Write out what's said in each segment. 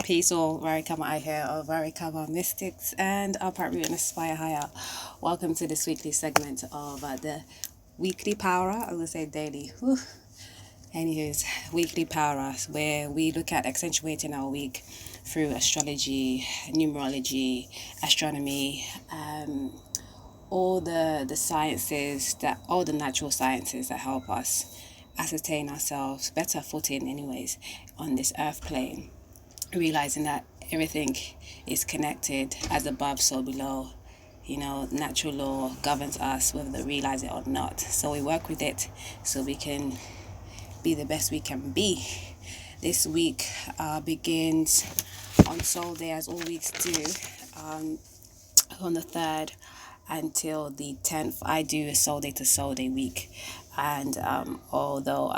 Peace all, RaReKaBaMystics here of RaReKaBaMystics and Apparel and Aspire Higher. Welcome to this weekly segment of the weekly PowRa. I'm going to say daily. Whew. Anywho's, weekly PowRa, where we look at accentuating our week through astrology, numerology, astronomy, all the sciences, all the natural sciences that help us ascertain ourselves, better footing anyways, on this earth plane. Realizing that everything is connected, as above so below. You know, natural law governs us whether we realize it or not, so we work with it so we can be the best we can be. This week begins on Soul Day, as all weeks do, on the 3rd until the 10th. I do a Soul Day to Soul Day week, and although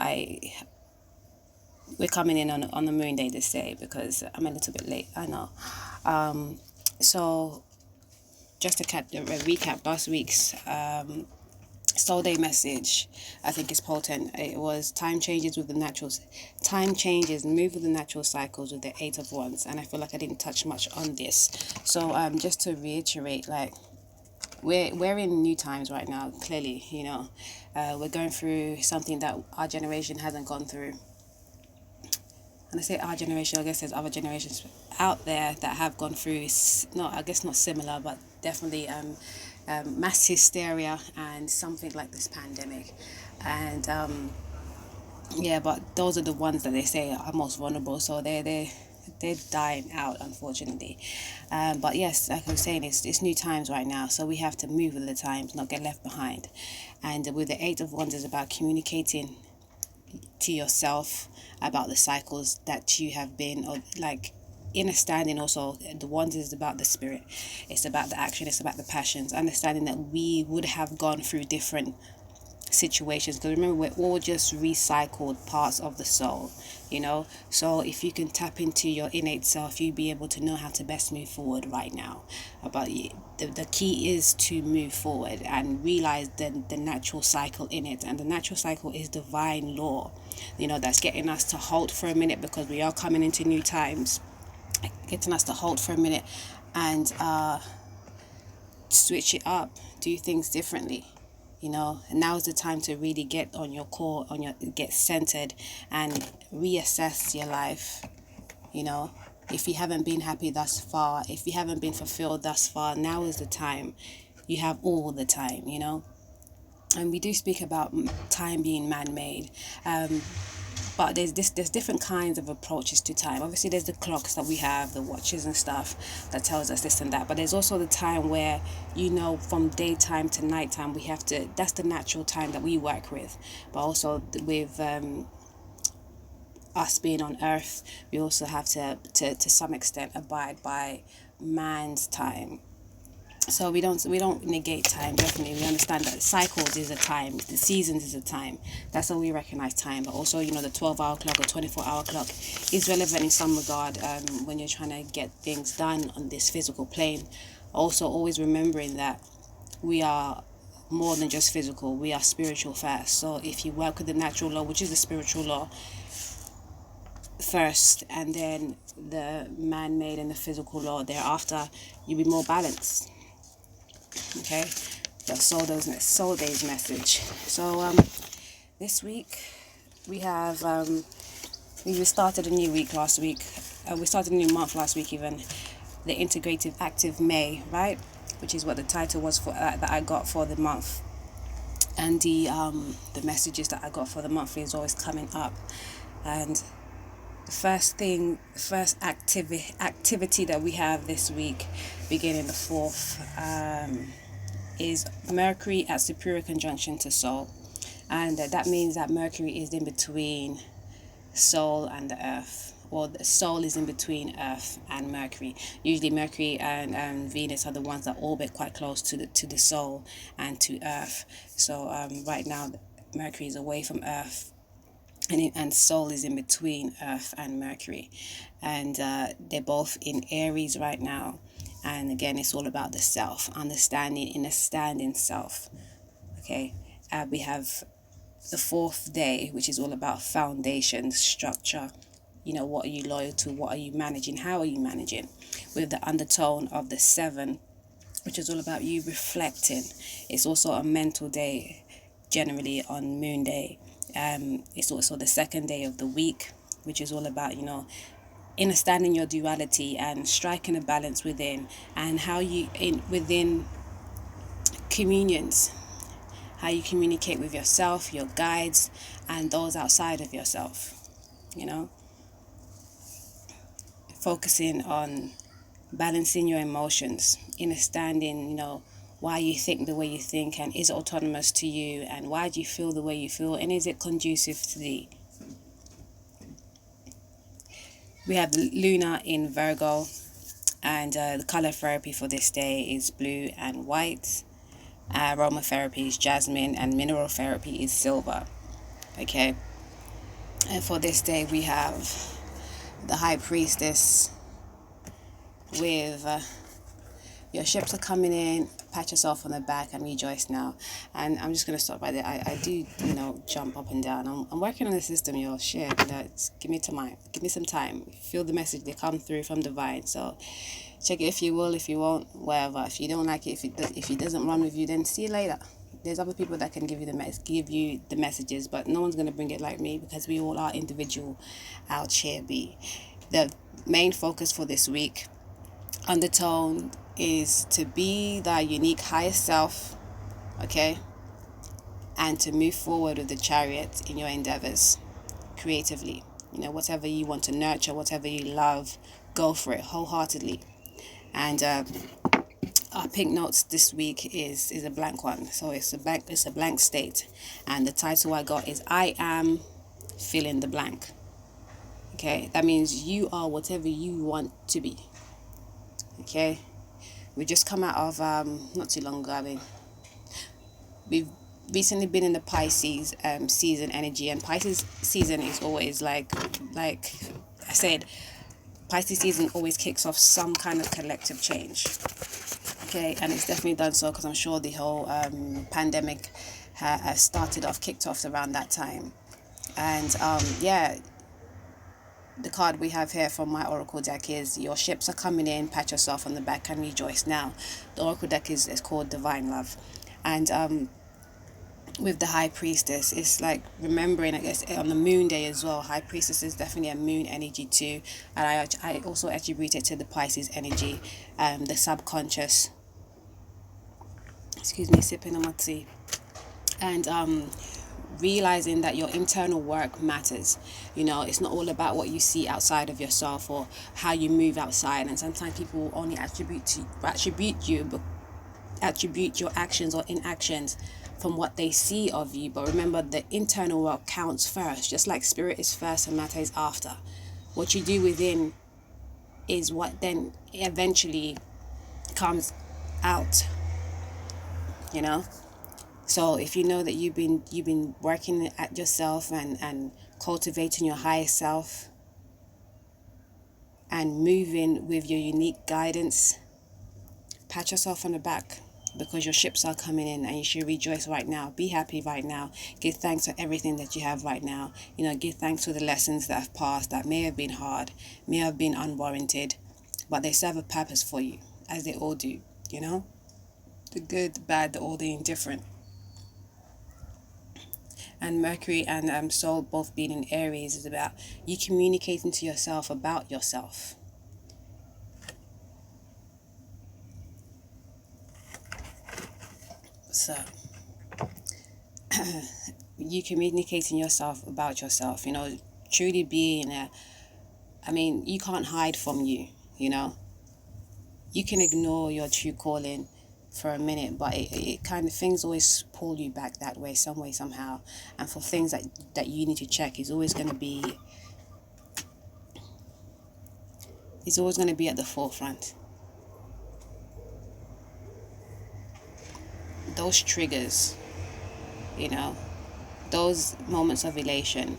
we're coming in on the moon day this day because I'm a little bit late, I know. So just to recap last week's Soul Day message, I think is potent. It was time changes, move with the natural cycles with the 8 of Wands, and I feel like I didn't touch much on this. So just to reiterate, like, we're in new times right now. Clearly, you know, we're going through something that our generation hasn't gone through. And I say our generation, I guess there's other generations out there that have gone through, not similar, but definitely mass hysteria and something like this pandemic. And but those are the ones that they say are most vulnerable. So they're dying out, unfortunately. But yes, like I was saying, it's new times right now, so we have to move with the times, not get left behind. And with the 8 of Wands is about communicating to yourself about the cycles that you have been, or like understanding. Also, the Wands is about the spirit, it's about the action, it's about the passions, understanding that we would have gone through different situations, because remember, we're all just recycled parts of the soul, you know. So if you can tap into your innate self, you'll be able to know how to best move forward right now. But the key is to move forward and realize the natural cycle in it. And the natural cycle is divine law, you know, that's getting us to halt for a minute, because we are coming into new times, getting us to halt for a minute and switch it up, do things differently. You know, now is the time to really get on your core, get centered and reassess your life. You know, if you haven't been happy thus far, if you haven't been fulfilled thus far, now is the time. You have all the time, you know. And we do speak about time being man-made. But there's different kinds of approaches to time. Obviously, there's the clocks that we have, the watches and stuff that tells us this and that. But there's also the time where, you know, from daytime to nighttime, we have to. That's the natural time that we work with. But also with us being on Earth, we also have to some extent abide by man's time. So we don't negate time. Definitely, we understand that cycles is a time, the seasons is a time. That's how we recognize time. But also, you know, the 12-hour clock or 24-hour clock is relevant in some regard when you're trying to get things done on this physical plane. Also, always remembering that we are more than just physical. We are spiritual first. So if you work with the natural law, which is the spiritual law, first, and then the man-made and the physical law thereafter, you'll be more balanced. Okay, that's Soul Day's message. So this week we have we started a new week last week. We started a new month last week, even the Integrative Active May, right? Which is what the title was for that I got for the month. And the messages that I got for the month is always coming up. And the first activity that we have this week, beginning the 4th, is Mercury at superior conjunction to Soul. And that means that Mercury is in between Soul and the Earth, or the Soul is in between Earth and Mercury. Usually Mercury and Venus are the ones that orbit quite close to the Soul and to Earth. So right now Mercury is away from Earth, and Soul is in between Earth and Mercury, and they're both in Aries right now. And again, it's all about the self, understanding self. Okay, we have the 4th day, which is all about foundation, structure, you know, what are you loyal to, what are you managing, how are you managing, with the undertone of the 7, which is all about you reflecting. It's also a mental day, generally on Moon Day. It's also the 2nd day of the week, which is all about, you know, understanding your duality and striking a balance within, and how you within communions, how you communicate with yourself, your guides, and those outside of yourself, you know, focusing on balancing your emotions, understanding, you know, why you think the way you think, and is it autonomous to you, and why do you feel the way you feel, and is it conducive to thee. We have Luna in Virgo, and the color therapy for this day is blue and white. Aromatherapy is jasmine, and mineral therapy is silver. Okay, and for this day we have the High Priestess with your ships are coming in, pat yourself on the back and rejoice now. And I'm just going to stop right there. I do, you know, jump up and down. I'm working on the system, y'all. Shit, give me time. Give me some time. Feel the message. They come through from divine. So check it if you will, if you won't, whatever. If you don't like it, if it doesn't run with you, then see you later. There's other people that can give you the messages, but no one's going to bring it like me, because we all are individual out here. The main focus for this week, undertone, is to be thy unique highest self, okay, and to move forward with the chariot in your endeavors creatively. You know, whatever you want to nurture, whatever you love, go for it wholeheartedly. And our pink notes this week is a blank one, so it's a blank state, and the title I got is I am fill in the blank. Okay, that means you are whatever you want to be. Okay, we just come out of not too long ago. I mean, we've recently been in the Pisces season energy, and Pisces season is always like I said, Pisces season always kicks off some kind of collective change. Okay, and it's definitely done so, because I'm sure the whole pandemic has kicked off around that time. And yeah, the card we have here from my oracle deck is your ships are coming in, pat yourself on the back and rejoice now. The oracle deck is called Divine Love. And with the High Priestess, it's like remembering, I guess, on the Moon Day as well. High Priestess is definitely a moon energy too, and I also attribute it to the Pisces energy, the subconscious. Excuse me, sipping on my tea. And realizing that your internal work matters. You know, it's not all about what you see outside of yourself or how you move outside. And sometimes people only attribute your actions or inactions from what they see of you. But remember, the internal work counts first. Just like spirit is first and matter is after. What you do within is what then eventually comes out. You know. So if you know that you've been working at yourself and cultivating your highest self and moving with your unique guidance, pat yourself on the back, because your ships are coming in, and you should rejoice right now. Be happy right now. Give thanks for everything that you have right now. You know, give thanks for the lessons that have passed, that may have been hard, may have been unwarranted, but they serve a purpose for you, as they all do, you know? The good, the bad, the indifferent. And Mercury and Sol both being in Aries is about you communicating to yourself about yourself. So, you communicating yourself about yourself, you know, truly being you can't hide from you, you know. You can ignore your true calling for a minute, but it kind of, things always pull you back that way, some way, somehow. And for things that you need to check, is always going to be at the forefront. Those triggers, you know, those moments of elation,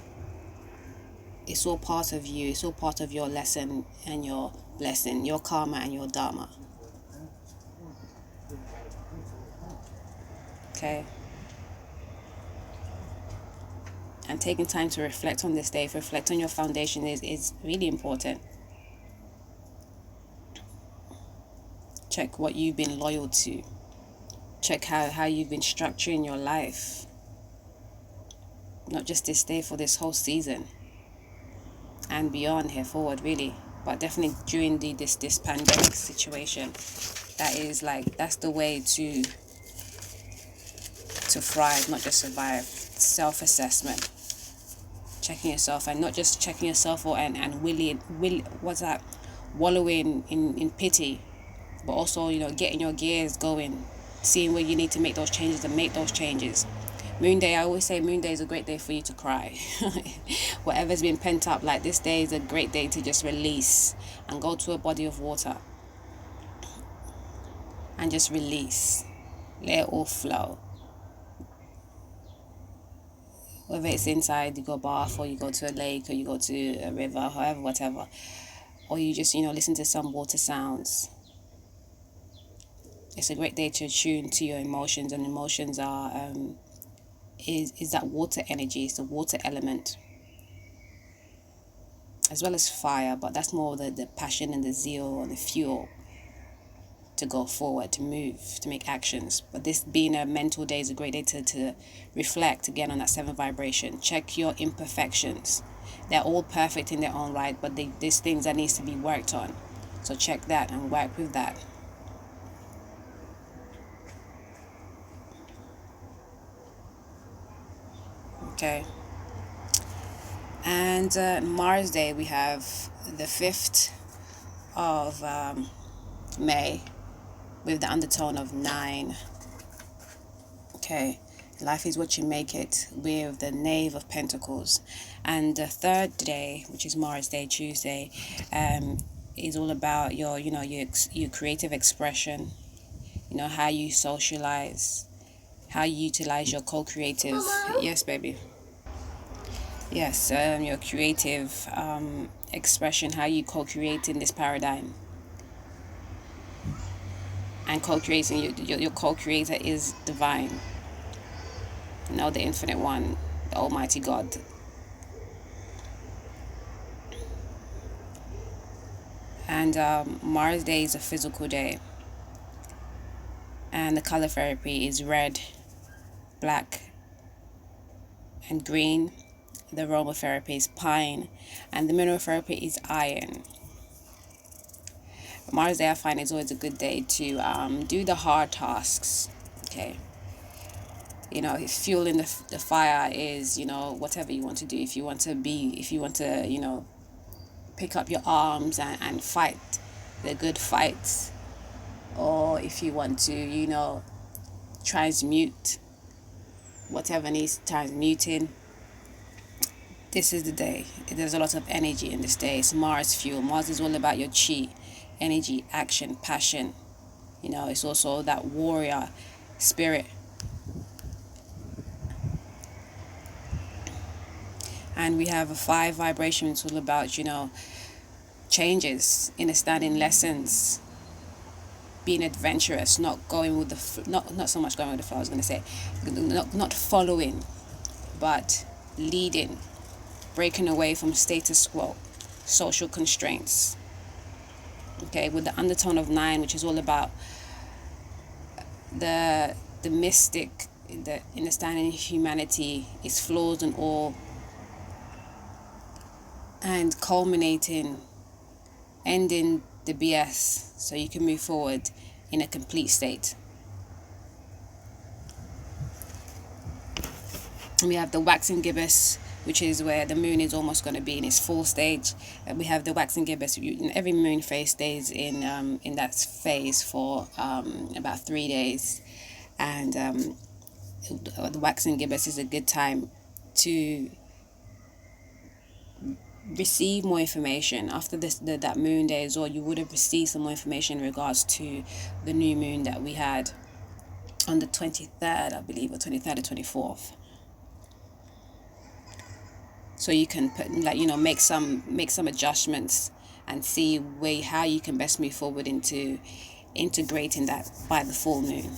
it's all part of you. It's all part of your lesson and your blessing, your karma and your dharma. Okay. And taking time to reflect on this day, reflect on your foundation is really important. Check what you've been loyal to. Check how you've been structuring your life. Not just this day, for this whole season. And beyond here forward, really. But definitely during this pandemic situation. That's the way to thrive, not just survive. Self-assessment. Checking yourself, and not just checking yourself wallowing in pity, but also, getting your gears going, seeing where you need to make those changes and make those changes. Moon day, I always say Moon day is a great day for you to cry. Whatever's been pent up, like this day is a great day to just release and go to a body of water and just release. Let it all flow. Whether it's inside, you go bath, or you go to a lake, or you go to a river, however, whatever. Or you just, listen to some water sounds. It's a great day to attune to your emotions, and emotions are, is that water energy, it's the water element. As well as fire, but that's more the passion and the zeal and the fuel to go forward, to move, to make actions. But this being a mental day is a great day to reflect again on that 7th vibration. Check your imperfections. They're all perfect in their own right, but there's things that needs to be worked on. So check that and work with that. Okay. And Mars Day, we have the 5th of May, with the undertone of 9. Okay, life is what you make it, with the Knave of Pentacles. And the 3rd day, which is Mars Day, Tuesday, is all about your creative expression, how you socialize, how you utilize your co-creative. Yes, baby. Yes, your creative expression, how you co-create in this paradigm. And co-creating, your co-creator is divine. The infinite one, the Almighty God. And Mars Day is a physical day. And the color therapy is red, black, and green. The aromatherapy is pine. And the mineral therapy is iron. Mars Day, I find, is always a good day to do the hard tasks. Okay. Fueling the fire is, whatever you want to do. If you want to, pick up your arms and fight the good fights. Or if you want to, transmute whatever needs transmuting. This is the day. There's a lot of energy in this day. It's Mars fuel. Mars is all about your chi. Energy, action, passion. It's also that warrior spirit. And we have a 5 vibration. It's all about, changes, understanding lessons, being adventurous, not going with the not so much going with the flow. I was going to say, not following, but leading, breaking away from status quo, social constraints. Okay, with the undertone of 9, which is all about the mystic, the understanding humanity, its flaws and all, and culminating, ending the BS so you can move forward in a complete state. And we have the waxing gibbous, which is where the moon is almost going to be in its full stage. And we have the waxing gibbous. Every moon phase stays in that phase for about 3 days. And the waxing gibbous is a good time to receive more information. After that moon day as well, you would have received some more information in regards to the new moon that we had on the 23rd, I believe, or 23rd or 24th. So you can put, make some adjustments and see how you can best move forward into integrating that by the full moon,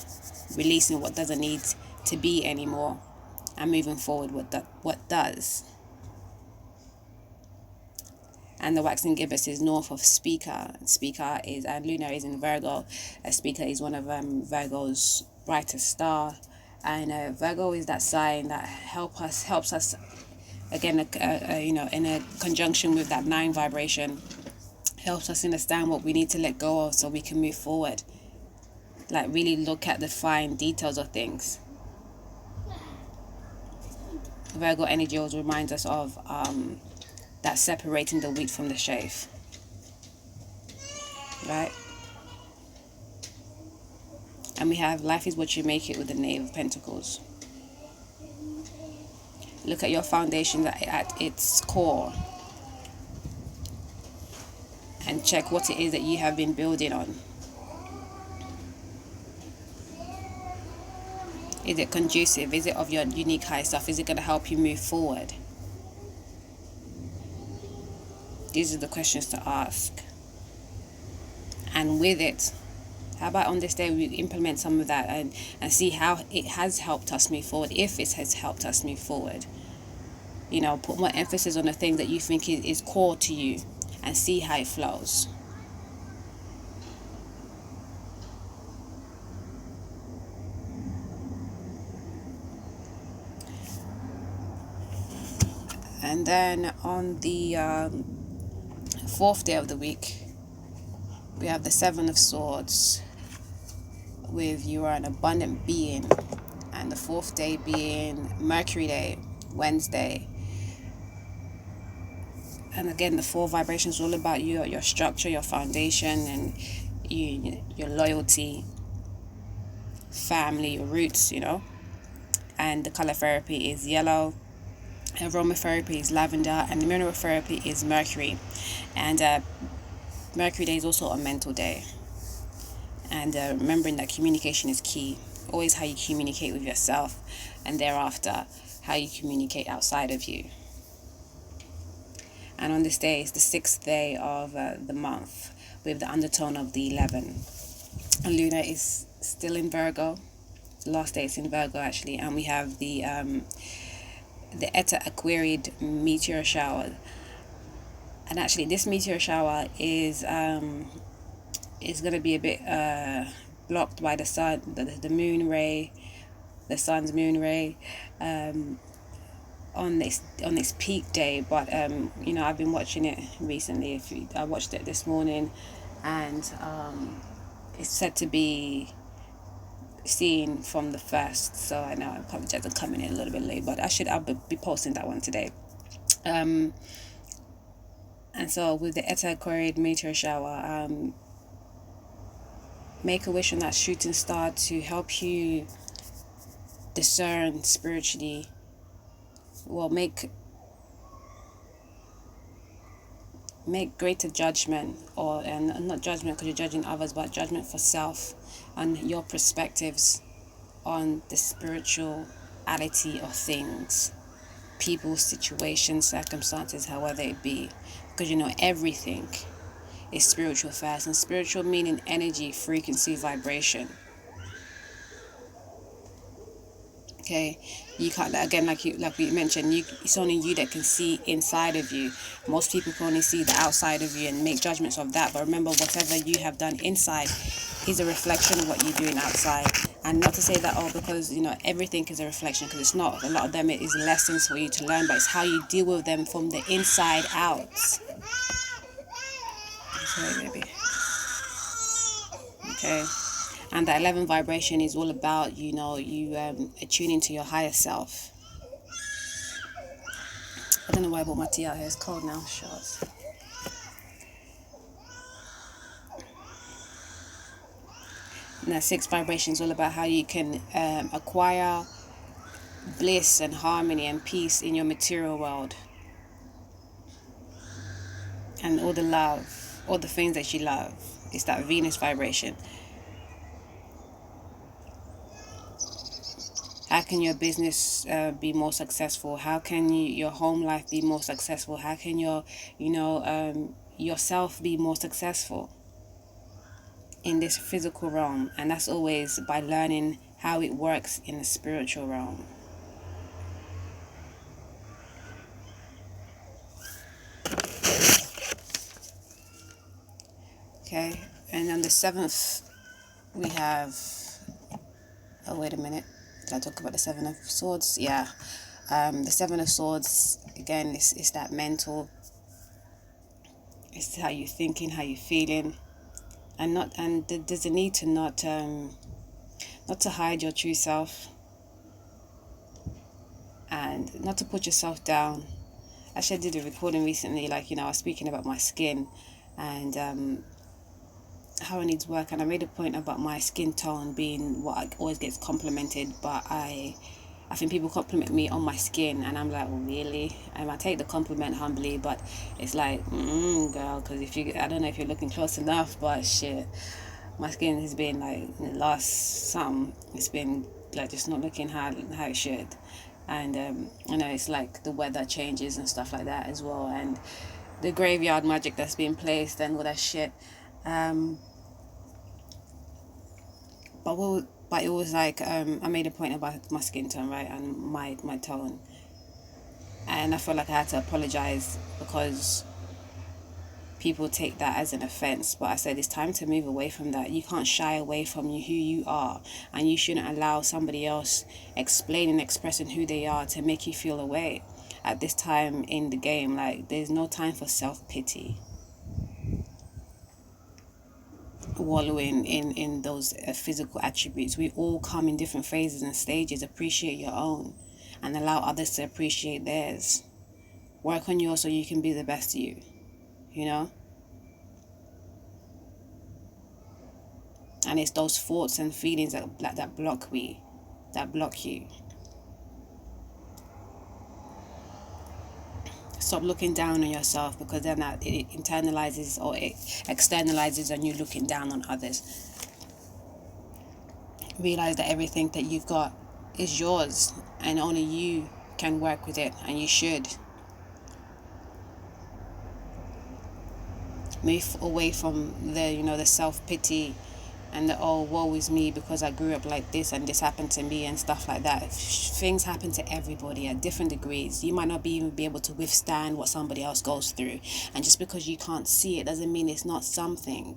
releasing what doesn't need to be anymore, and moving forward what does. And the waxing gibbous is north of Speaker. Speaker is, and Luna is in Virgo. Speaker is one of Virgo's brightest star. And Virgo is that sign that helps us, again, in a conjunction with that 9 vibration, helps us understand what we need to let go of so we can move forward. Like, really look at the fine details of things. Virgo energy always reminds us of that separating the wheat from the chaff, right? And we have life is what you make it with the Knave of Pentacles. Look at your foundation at its core and check what it is that you have been building on. Is it conducive? Is it of your unique high stuff? Is it going to help you move forward? These are the questions to ask. And with it, how about on this day we implement some of that and see how it has helped us move forward, if it has helped us move forward. You know, put more emphasis on the thing that you think is core to you and see how it flows. And then on the 4th day of the week, we have the 7 of Swords, with you are an abundant being, and the 4th day being Mercury Day, Wednesday. And again, the 4 vibrations are all about you, your structure, your foundation, and your loyalty, family, your roots, And the color therapy is yellow. Aromatherapy is lavender, and the mineral therapy is mercury. And Mercury Day is also a mental day. And remembering that communication is key. Always how you communicate with yourself, and thereafter how you communicate outside of you. And on this day is the 6th day of the month, with the undertone of the 11. And Luna is still in Virgo. The last day is in Virgo, actually. And we have the Eta Aquariid meteor shower. And actually, this meteor shower is going to be a bit blocked by the sun, the moon ray, the sun's moon ray, on this peak day. But I've been watching it recently. I watched it this morning, and it's said to be seen from the 1st. So I know I apologize for coming in a little bit late, but I'll be posting that one today. And so with the Eta Aquariid meteor shower, make a wish on that shooting star to help you discern spiritually. Well, make greater judgment, and not judgment because you're judging others, but judgment for self and your perspectives on the spirituality of things, people, situations, circumstances, however it be, because everything is spiritual first, and spiritual meaning energy, frequency, vibration. Okay, you can't, again, like we mentioned, it's only you that can see inside of you. Most people can only see the outside of you and make judgments of that. But remember, whatever you have done inside is a reflection of what you're doing outside. And not to say that, because everything is a reflection, because it's not. A lot of them is lessons for you to learn, but it's how you deal with them from the inside out. Okay, baby. Okay. And the 11 vibration is all about, you attuning to your higher self. I don't know why I brought my tea out here. It's cold now. Shorts. And that 6 vibration is all about how you can acquire bliss and harmony and peace in your material world. And all the love, all the things that you love. It's that Venus vibration. How can your business be more successful? How can your home life be more successful? How can your, yourself be more successful in this physical realm? And that's always by learning how it works in the spiritual realm. Okay, and on the 7th, we have, oh, wait a minute. Did I talk about the 7 of Swords? Yeah. The 7 of Swords, again, it's that mental. It's how you're thinking, how you're feeling. And there's a need to not to hide your true self. And not to put yourself down. Actually, I did a recording recently, like, I was speaking about my skin and how it needs work, and I made a point about my skin tone being what always gets complimented, but I think people compliment me on my skin, and I'm like, well, really? And I take the compliment humbly, but it's like, girl, because I don't know if you're looking close enough, but shit, my skin has been like, in the last it's been like just not looking how it should. And it's like the weather changes and stuff like that as well, and the graveyard magic that's being placed and all that shit. But it was like, I made a point about my skin tone, right, and my tone, and I felt like I had to apologize because people take that as an offense. But I said it's time to move away from that. You can't shy away from who you are, and you shouldn't allow somebody else explaining, expressing who they are to make you feel away at this time in the game. Like, there's no time for self-pity, wallowing in those physical attributes. We all come in different phases and stages. Appreciate your own and allow others to appreciate theirs. Work on yours so you can be the best you, and it's those thoughts and feelings that block you. Stop looking down on yourself, because then that it internalizes or it externalizes on you looking down on others. Realize that everything that you've got is yours, and only you can work with it, and you should. Move away from the self-pity and the, oh, woe is me because I grew up like this and this happened to me and stuff like that. Things happen to everybody at different degrees. You might not even be able to withstand what somebody else goes through, and just because you can't see it doesn't mean it's not something.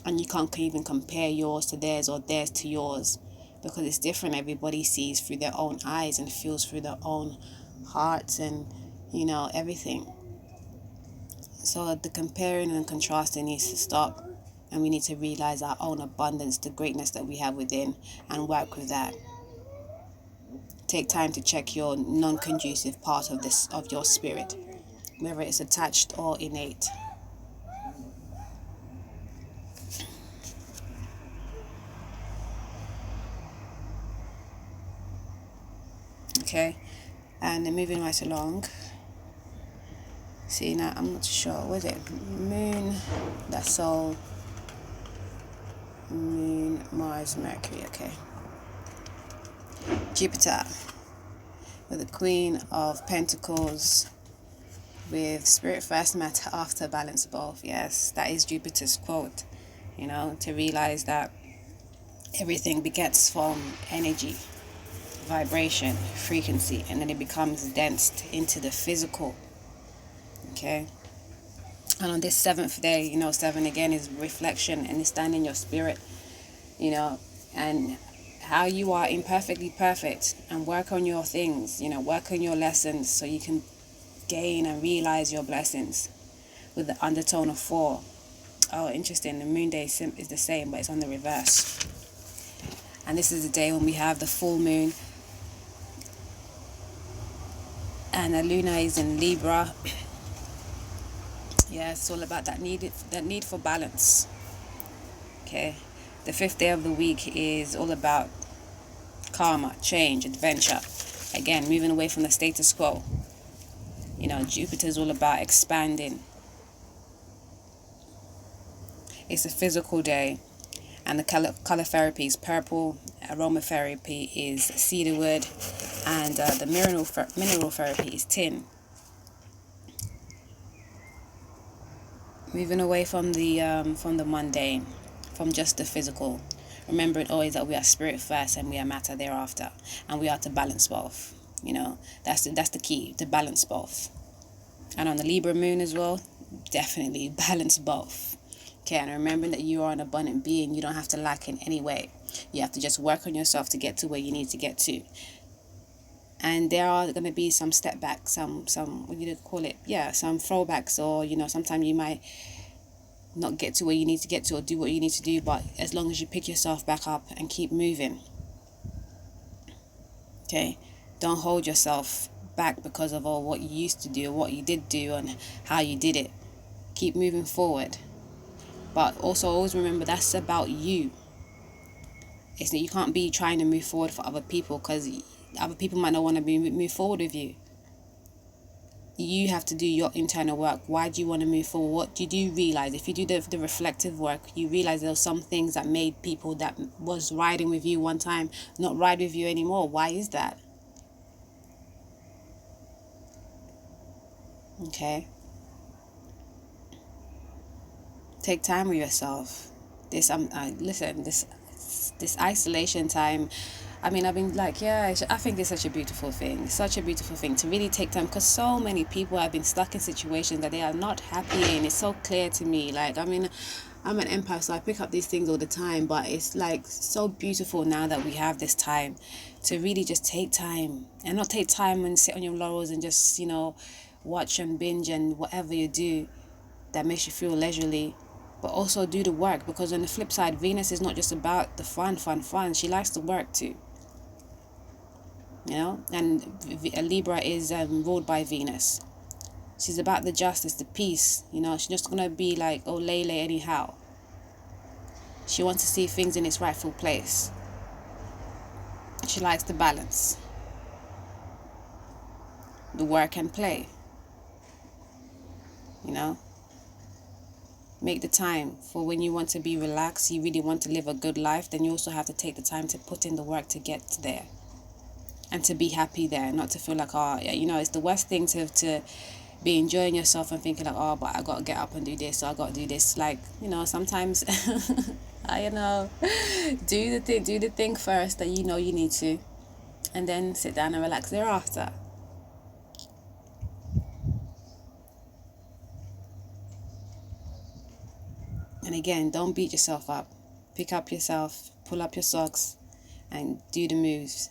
And you can't even compare yours to theirs or theirs to yours, because it's different. Everybody sees through their own eyes and feels through their own hearts and everything. So the comparing and contrasting needs to stop, and we need to realize our own abundance, the greatness that we have within, and work with that. Take time to check your non-conducive part of your spirit, whether it's attached or innate. Okay, and then moving right along. See, now I'm not sure, was it Moon, that's Sol, Moon, Mars, Mercury, okay. Jupiter, with the Queen of Pentacles, with Spirit first, matter after, balance both. Yes, that is Jupiter's quote, to realize that everything begets from energy, vibration, frequency, and then it becomes dense into the physical. Okay, and on this 7th day, 7 again is reflection and understanding your spirit, and how you are imperfectly perfect, and work on your things, work on your lessons so you can gain and realize your blessings with the undertone of 4. Oh, interesting. The moon day is the same, but it's on the reverse. And this is the day when we have the full moon, and the Luna is in Libra. Yeah, it's all about that need for balance. Okay, the 5th day of the week is all about karma, change, adventure. Again, moving away from the status quo. Jupiter is all about expanding. It's a physical day, and the color therapy is purple. Aromatherapy is cedarwood, and the mineral therapy is tin. Moving away from the mundane, from just the physical. Remembering always that we are spirit first and we are matter thereafter, and we are to balance both. That's the key, to balance both. And on the Libra moon as well, definitely balance both. Okay, and remembering that you are an abundant being, you don't have to lack in any way. You have to just work on yourself to get to where you need to get to. And there are going to be some step backs, some what do you call it? Yeah, some throwbacks, or sometimes you might not get to where you need to get to or do what you need to do, but as long as you pick yourself back up and keep moving. Okay, don't hold yourself back because of all what you used to do or what you did do and how you did it. Keep moving forward, but also always remember that's about you. It's that you can't be trying to move forward for other people, because other people might not want to move forward with you. You have to do your internal work. Why do you want to move forward? What did you realize? If you do the reflective work, you realize there were some things that made people that was riding with you one time not ride with you anymore. Why is that? Okay. Take time with yourself. Listen, this isolation time, I've been like, yeah, I think it's such a beautiful thing. Such a beautiful thing to really take time, because so many people have been stuck in situations that they are not happy in. It's so clear to me. Like, I'm an empath, so I pick up these things all the time, but it's like so beautiful now that we have this time to really just take time, and not take time and sit on your laurels and just, watch and binge and whatever you do that makes you feel leisurely. But also do the work, because on the flip side, Venus is not just about the fun. She likes the work too. And Libra is ruled by Venus. She's about the justice, the peace. She's just going to be like, oh, lay anyhow. She wants to see things in its rightful place. She likes the balance, the work and play. Make the time for when you want to be relaxed, you really want to live a good life, then you also have to take the time to put in the work to get there. And to be happy there, not to feel like, it's the worst thing to be enjoying yourself and thinking like, but I got to get up and do this, so I got to do this. Like, sometimes, do the thing first that you need to, and then sit down and relax thereafter. And again, don't beat yourself up. Pick up yourself, pull up your socks, and do the moves.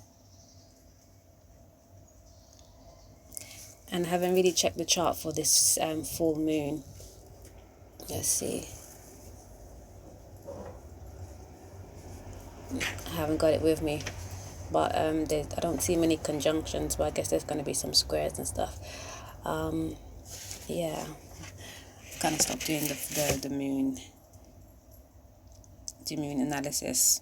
And I haven't really checked the chart for this full moon. Let's see. I haven't got it with me. But I don't see many conjunctions, but I guess there's going to be some squares and stuff. Yeah. I've kind of stopped doing the moon analysis.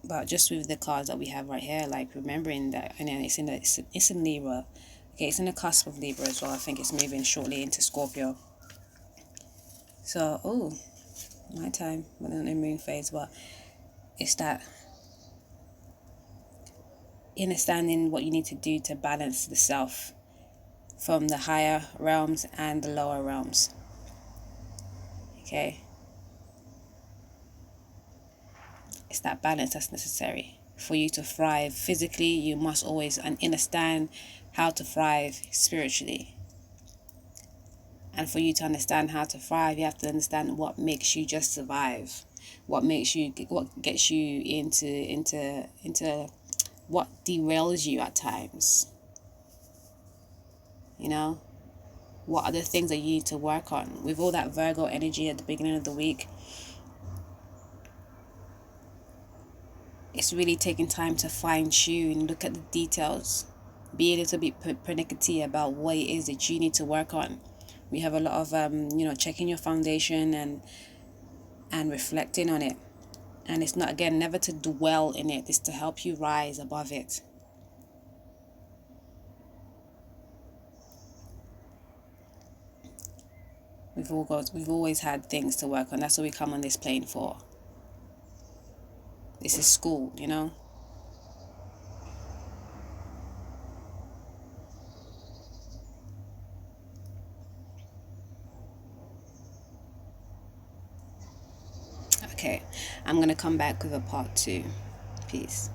But just with the cards that we have right here, like remembering that, and then it's in Libra. Okay, it's in the cusp of Libra as well. I think it's moving shortly into Scorpio. So, my time, we're not in moon phase, but it's that understanding what you need to do to balance the self from the higher realms and the lower realms. Okay? It's that balance that's necessary. For you to thrive physically, you must always understand how to thrive spiritually. And for you to understand how to thrive, you have to understand what makes you just survive. What gets you into what derails you at times. What are the things that you need to work on? With all that Virgo energy at the beginning of the week, it's really taking time to fine-tune, look at the details, be a little bit pernickety about what it is that you need to work on. We have a lot of, checking your foundation and reflecting on it. And it's not, again, never to dwell in it. It's to help you rise above it. We've always had things to work on. That's what we come on this plane for. This is school, Okay, I'm going to come back with a part 2. Peace.